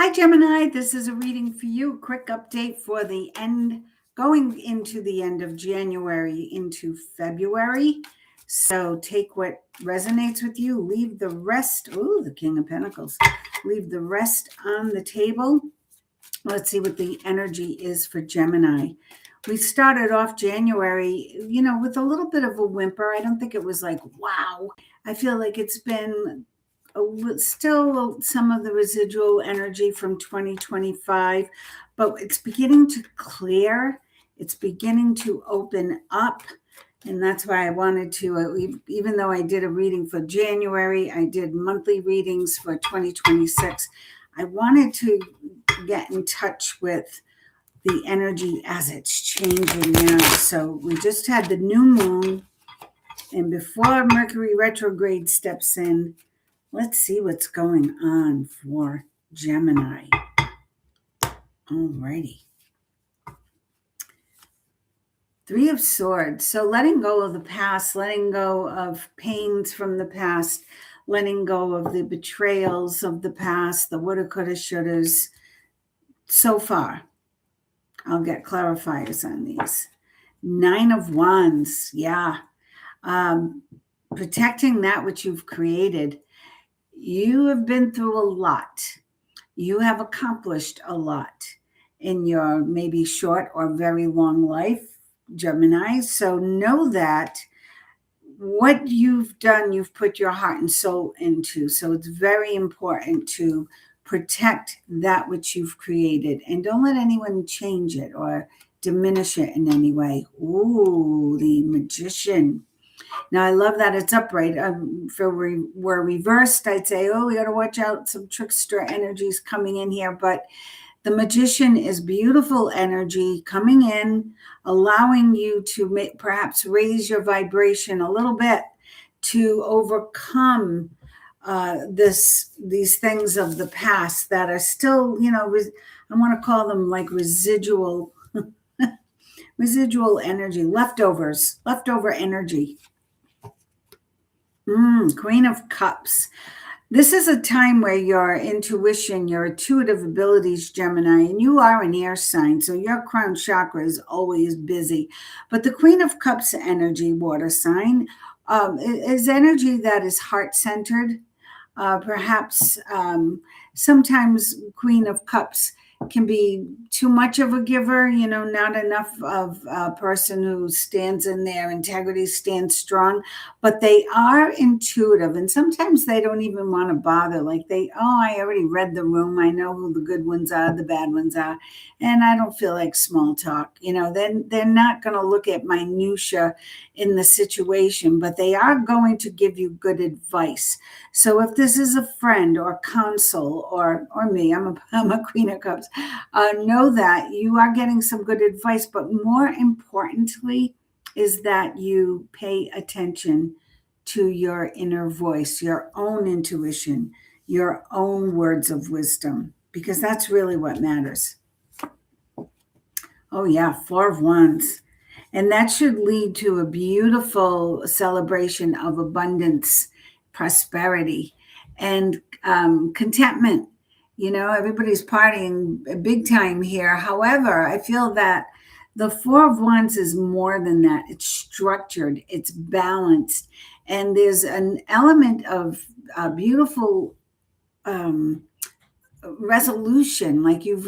Hi, Gemini. This is a reading for you. Quick update for the end, going into the end of January into February. So take what resonates with you, leave the rest. Oh, the King of Pentacles. Leave the rest on the table. Let's see what the energy is for Gemini. We started off January, with a little bit of a whimper. I don't think it was like, wow. I feel like it's been still some of the residual energy from 2025, but it's beginning to clear. It's beginning to open up. And that's why I wanted to, even though I did a reading for January, I did monthly readings for 2026. I wanted to get in touch with the energy as it's changing now. So we just had the new moon, and before Mercury retrograde steps in, let's see what's going on for Gemini. Alrighty. Three of Swords. So letting go of the past, letting go of pains from the past, letting go of the betrayals of the past, the woulda, coulda, shouldas. So far, I'll get clarifiers on these. Nine of Wands. Yeah. Protecting that which you've created. You have been through a lot. You have accomplished a lot in your maybe short or very long life, Gemini. So know that what you've done, you've put your heart and soul into. So it's very important to protect that which you've created, and don't let anyone change it or diminish it in any way. Ooh, the Magician. Now, I love that it's upright. If it were reversed, I'd say, oh, we got to watch out. Some trickster energies coming in here. But the Magician is beautiful energy coming in, allowing you to perhaps raise your vibration a little bit to overcome these things of the past that are still, I want to call them like residual energy, leftover energy. Queen of Cups. This is a time where your intuition, your intuitive abilities, Gemini, and you are an air sign, so your crown chakra is always busy. But the Queen of Cups energy, water sign, is energy that is heart-centered. Perhaps sometimes Queen of Cups can be too much of a giver, not enough of a person who stands in their integrity, stands strong, but they are intuitive, and sometimes they don't even want to bother. Like I already read the room. I know who the good ones are, the bad ones are, and I don't feel like small talk. Then they're not going to look at minutia in the situation, but they are going to give you good advice. So if this is a friend or counsel or me, I'm a Queen of Cups, know that you are getting some good advice, but more importantly is that you pay attention to your inner voice, your own intuition, your own words of wisdom, because that's really what matters. Oh yeah, Four of Wands. And that should lead to a beautiful celebration of abundance, prosperity, and contentment. Everybody's partying big time here. However, I feel that the Four of Wands is more than that. It's structured, it's balanced, and there's an element of beautiful resolution. Like you've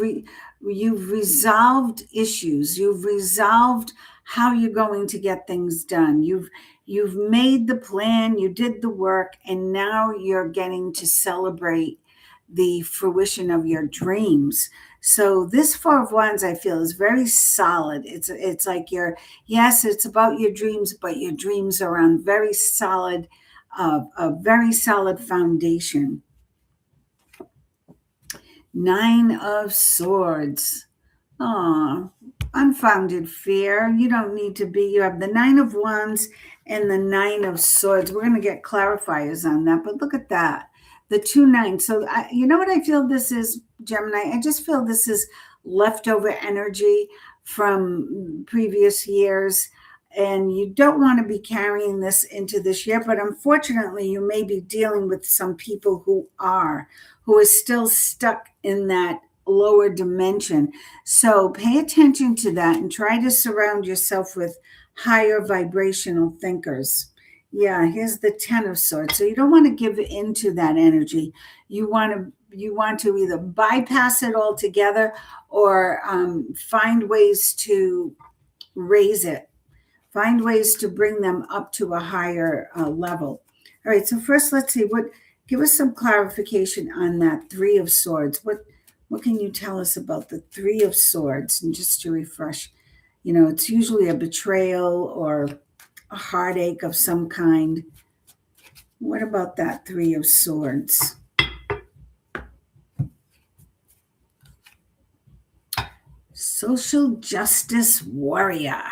resolved issues. You've resolved how you're going to get things done. You've made the plan, you did the work, and now you're getting to celebrate the fruition of your dreams. So this Four of Wands, I feel, is very solid. It's like it's about your dreams, but your dreams are on very solid, a very solid foundation. Nine of Swords. Unfounded fear. You don't need to be. You have the Nine of Wands and the Nine of Swords. We're going to get clarifiers on that, but look at that. The 2 9s. So you know what I feel this is, Gemini? I just feel this is leftover energy from previous years, and you don't want to be carrying this into this year, but unfortunately you may be dealing with some people who who is still stuck in that lower dimension. So pay attention to that and try to surround yourself with higher vibrational thinkers. Yeah, here's the 10 of swords. So you don't want to give into that energy. You want to either bypass it altogether or find ways to raise it, find ways to bring them up to a higher level. All right, so first let's see what, give us some clarification on that 3 of Swords. What can you tell us about the 3 of Swords? And just to refresh, it's usually a betrayal or a heartache of some kind. What about that 3 of Swords? Social justice warrior.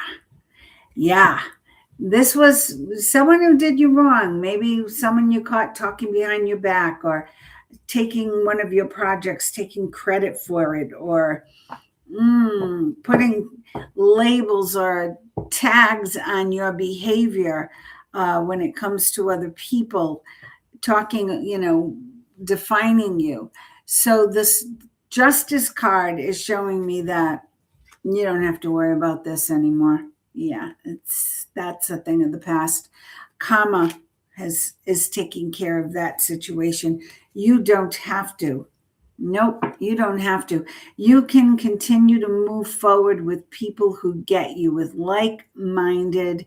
Yeah. This was someone who did you wrong. Maybe someone you caught talking behind your back or taking one of your projects, taking credit for it, or putting labels or tags on your behavior when it comes to other people, talking, defining you. So this justice card is showing me that you don't have to worry about this anymore. Yeah, that's a thing of the past. Karma is taking care of that situation. You don't have to. Nope, you don't have to. You can continue to move forward with people who get you, with like-minded,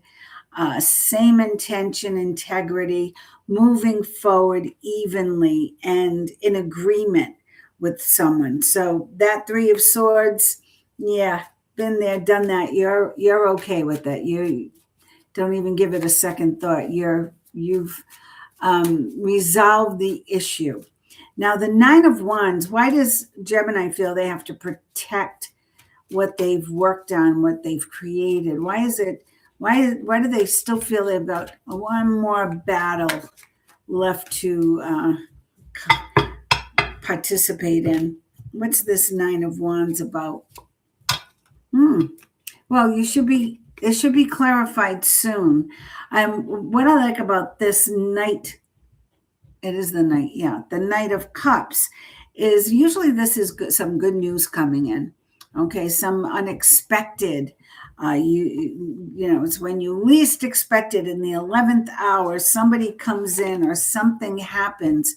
same intention, integrity, moving forward evenly and in agreement with someone. So that 3 of Swords, yeah, been there, done that. You're okay with it. You don't even give it a second thought. You've resolved the issue. Now, the 9 of Wands, why does Gemini feel they have to protect what they've worked on, what they've created? Why do they still feel they've got one more battle left to participate in? What's this 9 of Wands about? Well, it should be clarified soon. What I like about this Knight, it is the Knight, yeah, the Knight of Cups, is usually this is some good news coming in. Okay, some unexpected. It's when you least expect it. In the 11th hour, somebody comes in or something happens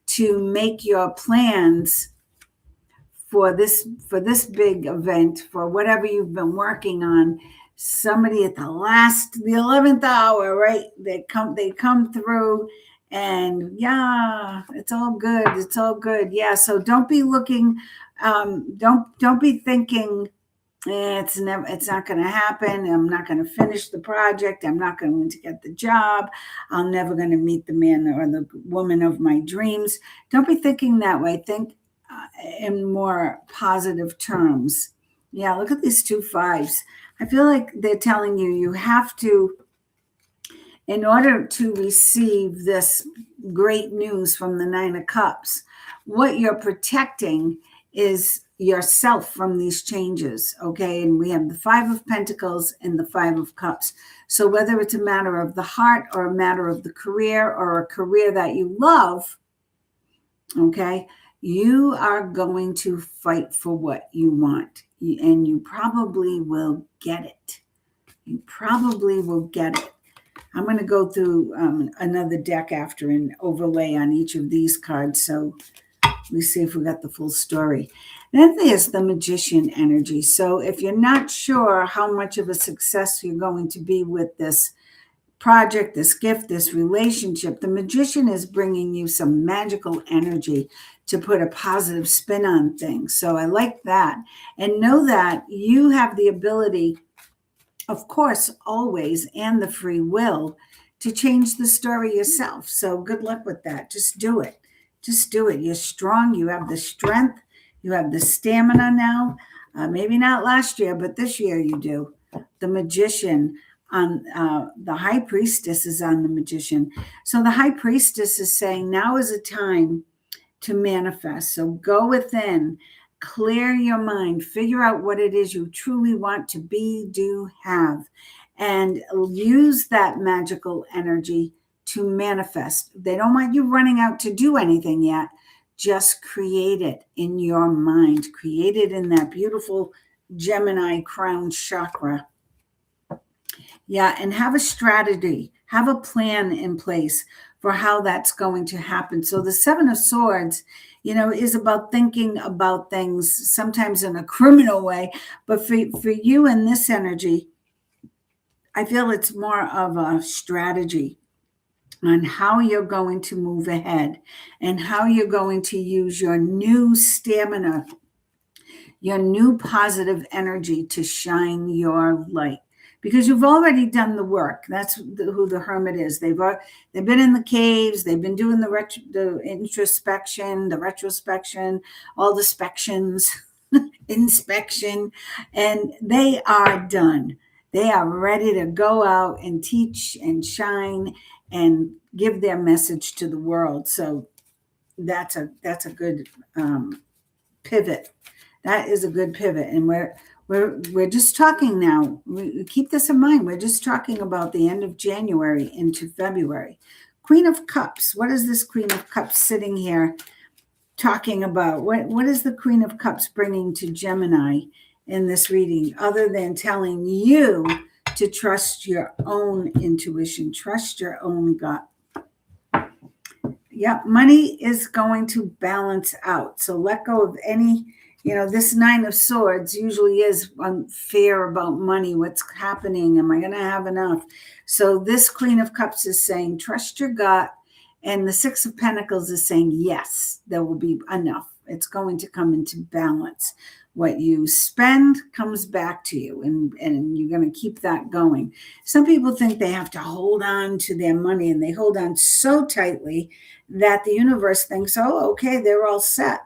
to make your plans for this big event, for whatever you've been working on. Somebody at the 11th hour, right? They come through, and yeah, it's all good. It's all good. Yeah. So don't be looking, don't be thinking it's not going to happen. I'm not going to finish the project. I'm not going to get the job. I'm never going to meet the man or the woman of my dreams. Don't be thinking that way. Think in more positive terms. Yeah, look at these 2 5s. I feel like they're telling you have to, in order to receive this great news from the 9 of Cups, what you're protecting is yourself from these changes, okay? And we have the 5 of Pentacles and the 5 of Cups. So whether it's a matter of the heart or a matter of the career or a career that you love, okay, you are going to fight for what you want, and you probably will get it. You probably will get it. I'm going to go through another deck after and overlay on each of these cards, so we see if we got the full story. Then there's the Magician energy. So if you're not sure how much of a success you're going to be with this project, this gift, this relationship, the Magician is bringing you some magical energy to put a positive spin on things. So I like that. And know that you have the ability, of course, always, and the free will to change the story yourself. So good luck with that. Just do it. Just do it. You're strong. You have the strength. You have the stamina now. Maybe not last year, but this year you do. The Magician on the High Priestess is on the Magician. So the High Priestess is saying now is a time to manifest. So go within, clear your mind, figure out what it is you truly want to be, do, have, and use that magical energy to manifest. They don't want you running out to do anything yet. Just create it in your mind. Create it in that beautiful Gemini crown chakra. Yeah, and have a strategy, have a plan in place for how that's going to happen. So the Seven of Swords, is about thinking about things sometimes in a criminal way, but for you in this energy, I feel it's more of a strategy on how you're going to move ahead and how you're going to use your new stamina, your new positive energy to shine your light, because you've already done the work. That's who the hermit is. They've been in the caves. They've been doing the introspection, the retrospection, all the spections, inspection, and they are done. They are ready to go out and teach and shine and give their message to the world. So that's a good pivot. That is a good pivot, and we're just talking now. We keep this in mind. We're just talking about the end of January into February. Queen of Cups. What is this Queen of Cups sitting here talking about? What is the Queen of Cups bringing to Gemini in this reading, other than telling you to trust your own intuition, trust your own gut? Yeah, money is going to balance out. So let go of any, this Nine of Swords usually is fear about money. What's happening? Am I going to have enough? So this Queen of Cups is saying, trust your gut. And the Six of Pentacles is saying, yes, there will be enough. It's going to come into balance. What you spend comes back to you, and you're going to keep that going. Some people think they have to hold on to their money, and they hold on so tightly that the universe thinks, oh, okay, they're all set.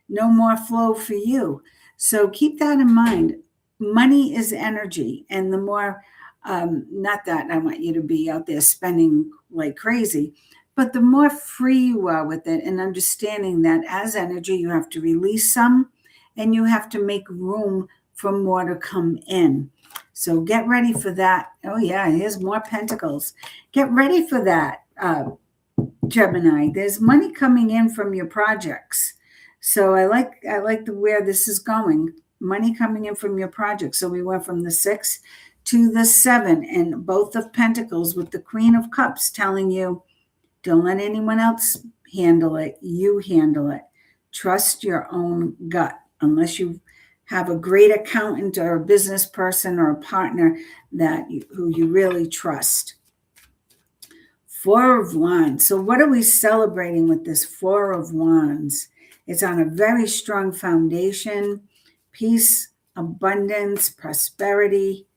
No more flow for you. So keep that in mind. Money is energy, and the more, not that I want you to be out there spending like crazy, but the more free you are with it, and understanding that as energy, you have to release some, and you have to make room for more to come in. So get ready for that. Oh yeah, here's more pentacles. Get ready for that, Gemini. There's money coming in from your projects. So I like where this is going. Money coming in from your projects. So we went from the 6 to the 7, and both of Pentacles with the Queen of Cups telling you, don't let anyone else handle it. You handle it. Trust your own gut. Unless you have a great accountant or a business person or a partner who you really trust. Four of Wands. So what are we celebrating with this Four of Wands? It's on a very strong foundation. Peace, abundance, prosperity,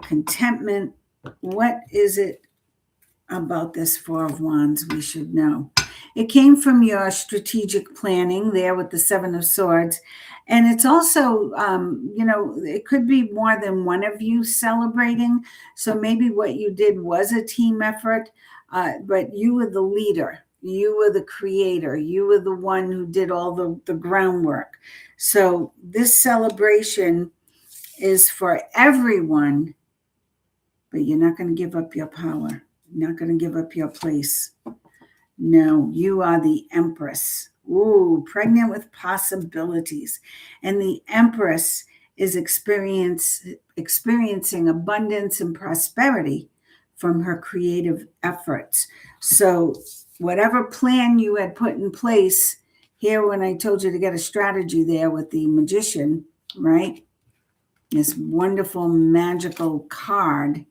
contentment. What is it about this Four of Wands we should know? It came from your strategic planning there with the Seven of Swords. And it's also, it could be more than one of you celebrating. So maybe what you did was a team effort, but you were the leader. You were the creator. You were the one who did all the groundwork. So this celebration is for everyone, but you're not going to give up your power. You're not going to give up your place. No, you are the Empress. Ooh, pregnant with possibilities. And the Empress is experiencing abundance and prosperity from her creative efforts. So whatever plan you had put in place here, when I told you to get a strategy there with the Magician, right? This wonderful magical card.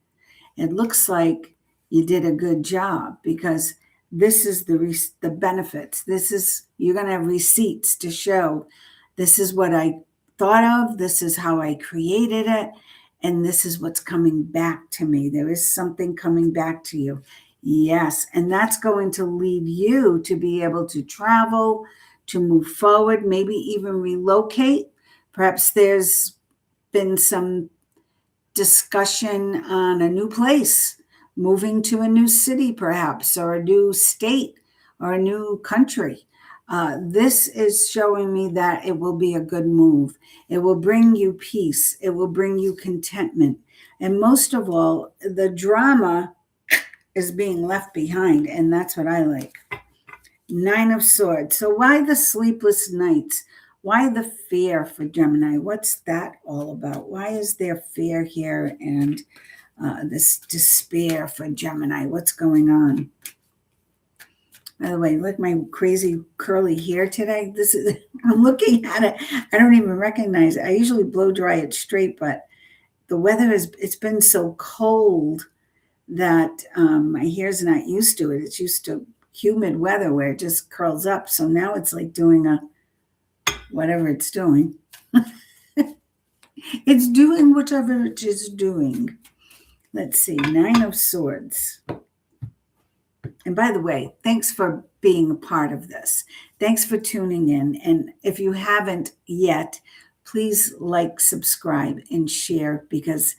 It looks like you did a good job, because this is the benefits. You're going to have receipts to show this is what I thought of. This is how I created it. And this is what's coming back to me. There is something coming back to you. Yes. And that's going to lead you to be able to travel, to move forward, maybe even relocate. Perhaps there's been some discussion on a new place, moving to a new city perhaps, or a new state, or a new country. This is showing me that it will be a good move. It will bring you peace. It will bring you contentment. And most of all, the drama is being left behind. And that's what I like. Nine of Swords. So why the sleepless nights? Why the fear for Gemini? What's that all about? Why is there fear here and this despair for Gemini? What's going on? By the way, look my crazy curly hair today. This is I'm looking at it. I don't even recognize it. I usually blow dry it straight, but the weather it's been so cold that my hair's not used to it. It's used to humid weather where it just curls up. So now it's like doing a whatever it's doing. It's doing whatever it is doing. Let's see, Nine of Swords. And by the way, thanks for being a part of this. Thanks for tuning in. And if you haven't yet, please like, subscribe, and share, because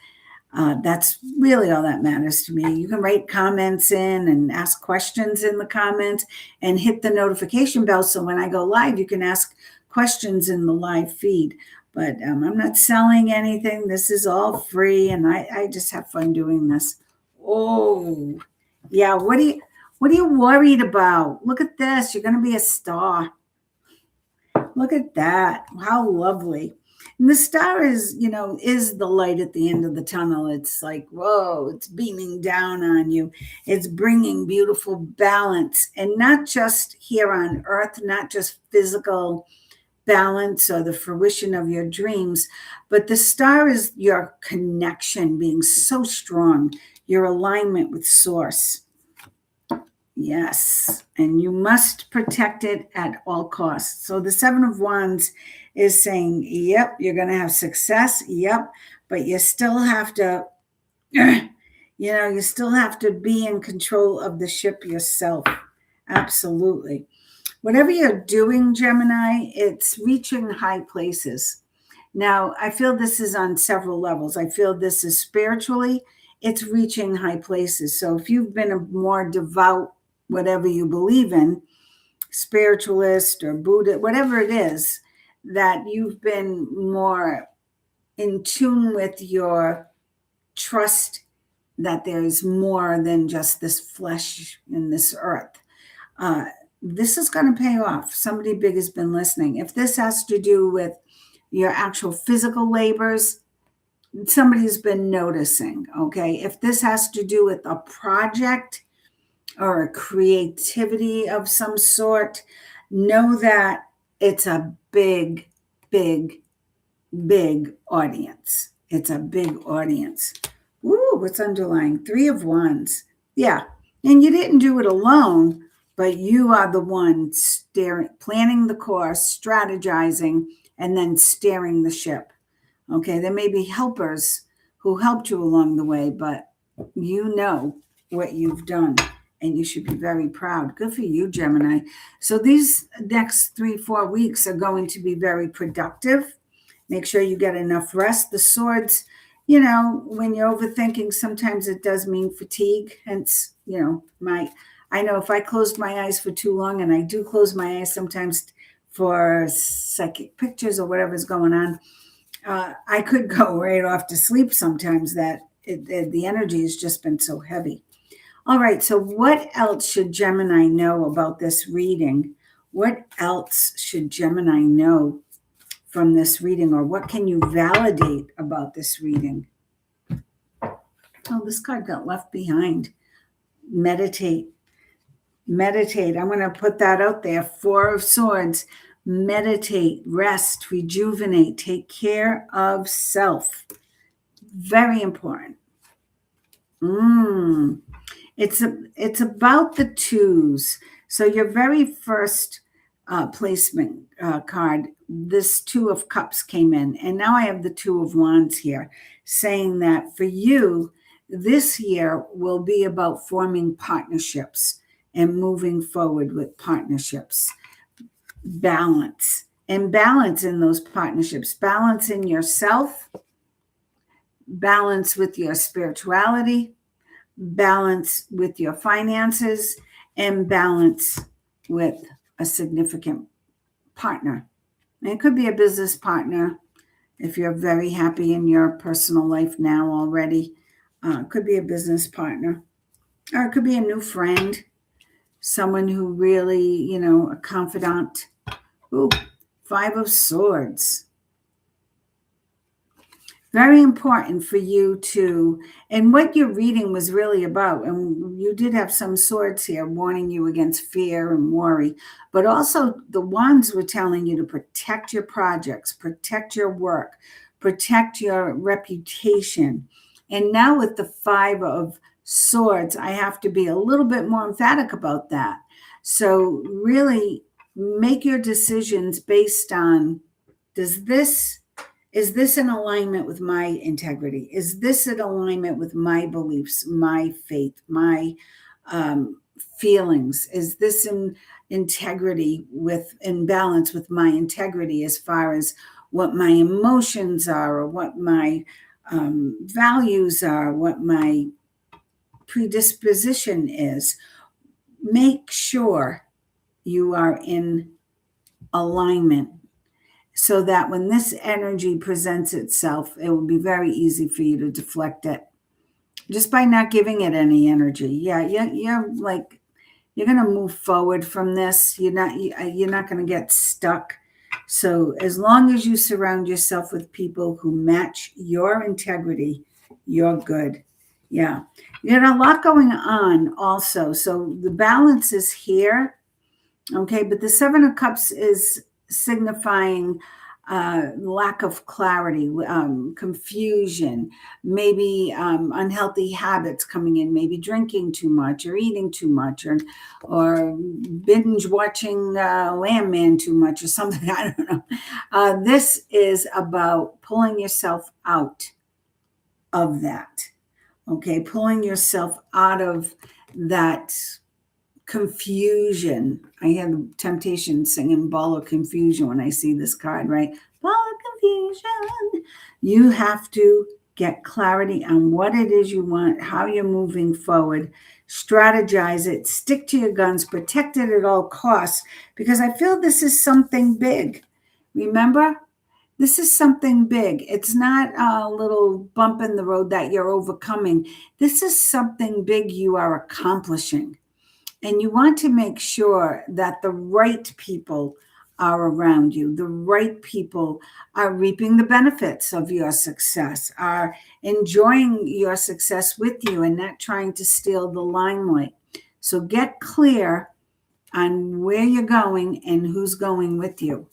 that's really all that matters to me. You can write comments in and ask questions in the comments and hit the notification bell so when I go live, you can ask questions in the live feed. But I'm not selling anything. This is all free, and I just have fun doing this. Oh, yeah. What are you worried about? Look at this. You're going to be a star. Look at that. How lovely. And the star is the light at the end of the tunnel. It's like, whoa, it's beaming down on you. It's bringing beautiful balance, and not just here on earth, not just physical balance or the fruition of your dreams, but the star is your connection being so strong, your alignment with source. Yes, and you must protect it at all costs. So the Seven of Wands is saying, yep, you're going to have success. Yep, but you still have to, you still have to be in control of the ship yourself. Absolutely. Whatever you're doing, Gemini, it's reaching high places. Now, I feel this is on several levels. I feel this is spiritually, it's reaching high places. So if you've been a more devout, whatever you believe in, spiritualist or Buddha, whatever it is, that you've been more in tune with your trust that there's more than just this flesh in this earth. This is going to pay off. Somebody big has been listening. If this has to do with your actual physical labors, somebody's been noticing, okay? If this has to do with a project or a creativity of some sort, know that it's a big, big, big audience. It's a big audience. Ooh, what's underlying? Three of Wands. Yeah, and you didn't do it alone, but you are the one planning the course, strategizing, and then steering the ship. Okay, there may be helpers who helped you along the way, but you know what you've done, and you should be very proud. Good for you, Gemini. So these next 3-4 weeks are going to be very productive. Make sure you get enough rest. The Swords, when you're overthinking, sometimes it does mean fatigue. Hence, I know if I closed my eyes for too long, and I do close my eyes sometimes for psychic pictures or whatever's going on, I could go right off to sleep sometimes. That the energy has just been so heavy. All right, so what else should Gemini know about this reading? What else should Gemini know from this reading, or what can you validate about this reading? Oh, this card got left behind. Meditate. Meditate. I'm going to put that out there. Four of Swords. Meditate, rest, rejuvenate, take care of self. Very important. It's about the twos. So your very first placement card, this Two of Cups came in, and now I have the Two of Wands here, saying that for you, this year will be about forming partnerships and moving forward with partnerships. Balance and balance in those partnerships, balance in yourself, balance with your spirituality, balance with your finances, and balance with a significant partner. And it could be a business partner if you're very happy in your personal life now already. It could be a business partner, or it could be a new friend. someone who really, a confidant. Ooh, Five of Swords. Very important for you to, and what your reading was really about, and you did have some swords here warning you against fear and worry, but also the wands were telling you to protect your projects, protect your work, protect your reputation. And now with the Five of Swords, I have to be a little bit more emphatic about that. So really make your decisions based on, is this in alignment with my integrity? Is this in alignment with my beliefs, my faith, my feelings? Is this in integrity in balance with my integrity as far as what my emotions are, or what my values are, what my predisposition is? Make sure you are in alignment, so that when this energy presents itself, it will be very easy for you to deflect it just by not giving it any energy. Yeah, you're going to move forward from this. You're not going to get stuck. So as long as you surround yourself with people who match your integrity, you're good. Yeah, you got a lot going on also. So the balance is here. Okay, but the Seven of Cups is signifying lack of clarity, confusion, maybe unhealthy habits coming in, maybe drinking too much or eating too much, or binge watching Landman too much or something. I don't know. This is about pulling yourself out of that. Okay, pulling yourself out of that confusion. I had temptation singing Ball of Confusion when I see this card, right? Ball of Confusion. You have to get clarity on what it is you want, how you're moving forward, strategize it, stick to your guns, protect it at all costs, because I feel this is something big. Remember, this is something big. It's not a little bump in the road that you're overcoming. This is something big you are accomplishing. And you want to make sure that the right people are around you. The right people are reaping the benefits of your success, are enjoying your success with you and not trying to steal the limelight. So get clear on where you're going and who's going with you.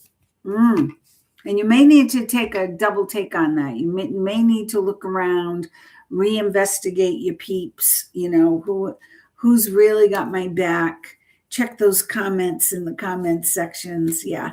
And you may need to take a double take on that. You may need to look around, reinvestigate your peeps, who's really got my back. Check those comments in the comment sections. Yeah.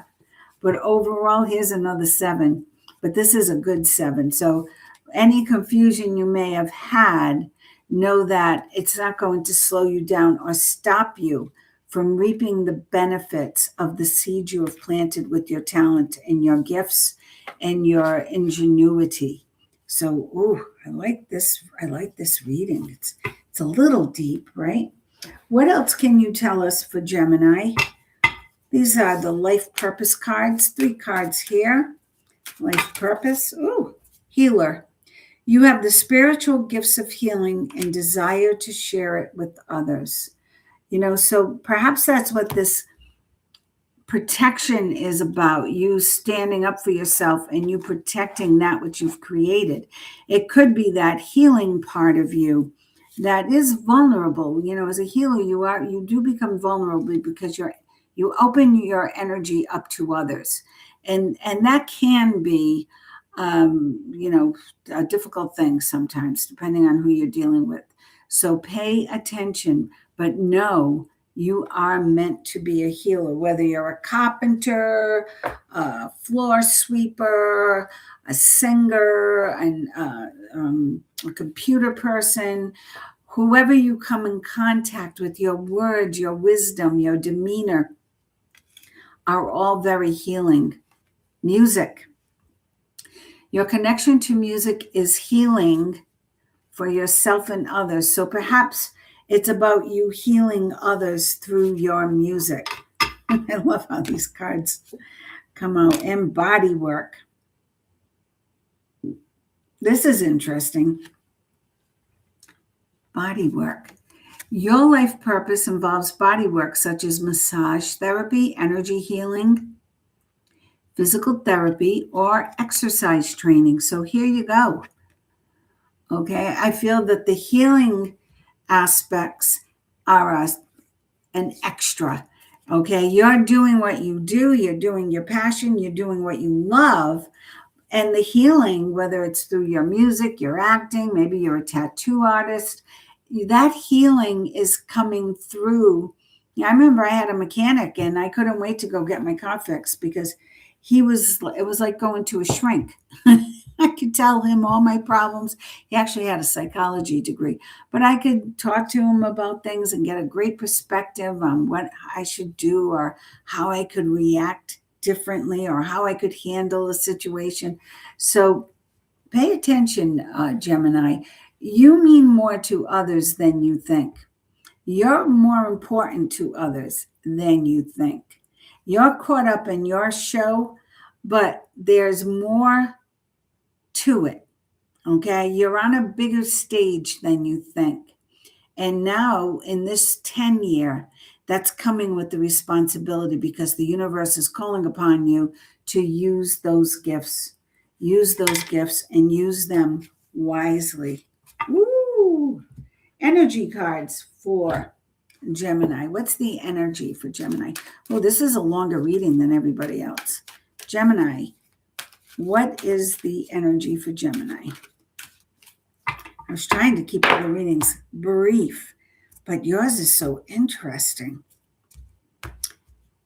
But overall, here's another 7. But this is a good 7. So any confusion you may have had, know that it's not going to slow you down or stop you from reaping the benefits of the seed you have planted with your talent and your gifts and your ingenuity. So, I like this. I like this reading. It's a little deep, right? What else can you tell us for Gemini? These are the life purpose cards. 3 cards here. Life purpose. Healer. You have the spiritual gifts of healing and desire to share it with others. So perhaps that's what this protection is about, you standing up for yourself and you protecting that which you've created. It could be that healing part of you that is vulnerable. As a healer, you do become vulnerable because you open your energy up to others. And that can be a difficult thing sometimes, depending on who you're dealing with. So pay attention, but know you are meant to be a healer, whether you're a carpenter, a floor sweeper, a singer, a computer person, whoever you come in contact with, your words, your wisdom, your demeanor are all very healing. Music. Your connection to music is healing for yourself and others. So perhaps it's about you healing others through your music. I love how these cards come out. And body work. This is interesting. Body work. Your life purpose involves body work such as massage therapy, energy healing, physical therapy, or exercise training. So here you go. Okay. I feel that the healing aspects are an extra. Okay. You're doing what you do, you're doing your passion, you're doing what you love. And the healing, whether it's through your music, your acting, maybe you're a tattoo artist, that healing is coming through. Yeah, I remember I had a mechanic and I couldn't wait to go get my car fixed because it was like going to a shrink. I could tell him all my problems. He actually had a psychology degree, but I could talk to him about things and get a great perspective on what I should do or how I could react differently or how I could handle a situation. So pay attention, Gemini. You mean more to others than you think. You're more important to others than you think. You're caught up in your show, but there's more to it. Okay. You're on a bigger stage than you think. And now in this 10 year, that's coming with the responsibility because the universe is calling upon you to use those gifts and use them wisely. Woo! Energy cards for Gemini. What's the energy for Gemini? Oh, this is a longer reading than everybody else. Gemini, what is the energy for Gemini? I was trying to keep all the readings brief, but yours is so interesting.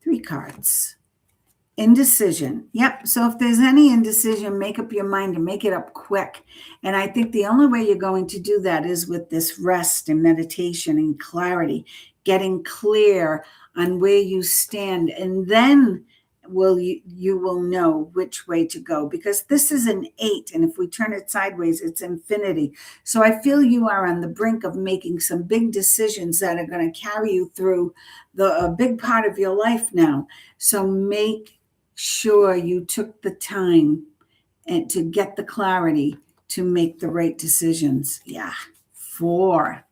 3 cards. Indecision. Yep. So if there's any indecision, make up your mind and make it up quick. And I think the only way you're going to do that is with this rest and meditation and clarity, getting clear on where you stand. And then you will know which way to go because this is an 8. And if we turn it sideways, it's infinity. So I feel you are on the brink of making some big decisions that are going to carry you through a big part of your life now. So make sure you took the time and to get the clarity to make the right decisions. Yeah. 4,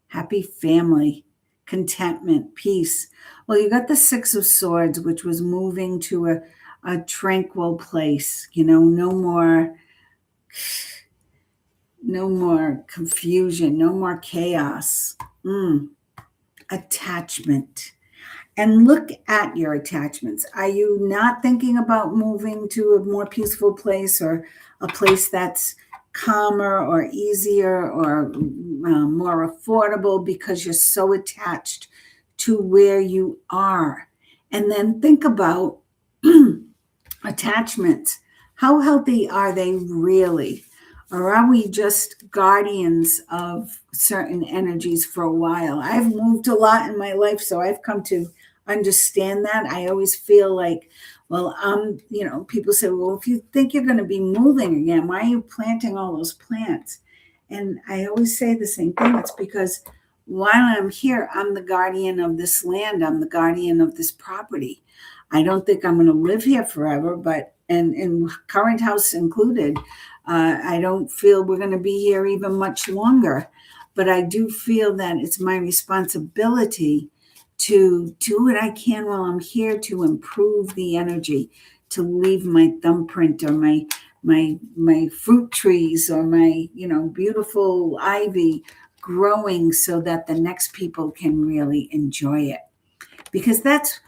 happy family, contentment, peace. Well, you got the 6 of Swords, which was moving to a tranquil place, no more confusion, no more chaos. Attachment. And look at your attachments. Are you not thinking about moving to a more peaceful place or a place that's calmer or easier or more affordable because you're so attached to where you are? And then think about attachments. How healthy are they really? Or are we just guardians of certain energies for a while? I've moved a lot in my life, so I've come to understand that. I always feel like, well, people say, well, if you think you're going to be moving again, why are you planting all those plants? And I always say the same thing. It's because while I'm here, I'm the guardian of this land. I'm the guardian of this property. I don't think I'm going to live here forever, but and current house included, I don't feel we're going to be here even much longer. But I do feel that it's my responsibility to do what I can while I'm here to improve the energy, to leave my thumbprint or my fruit trees or my beautiful ivy growing so that the next people can really enjoy it. Because that's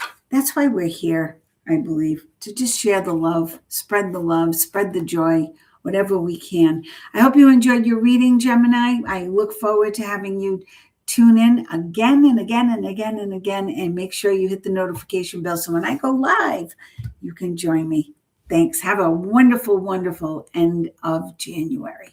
why we're here, I believe, to just share the love, spread the joy, whatever we can. I hope you enjoyed your reading, Gemini. I look forward to having you tune in again and again and again and again, and make sure you hit the notification bell so when I go live, you can join me. Thanks. Have a wonderful, wonderful end of January.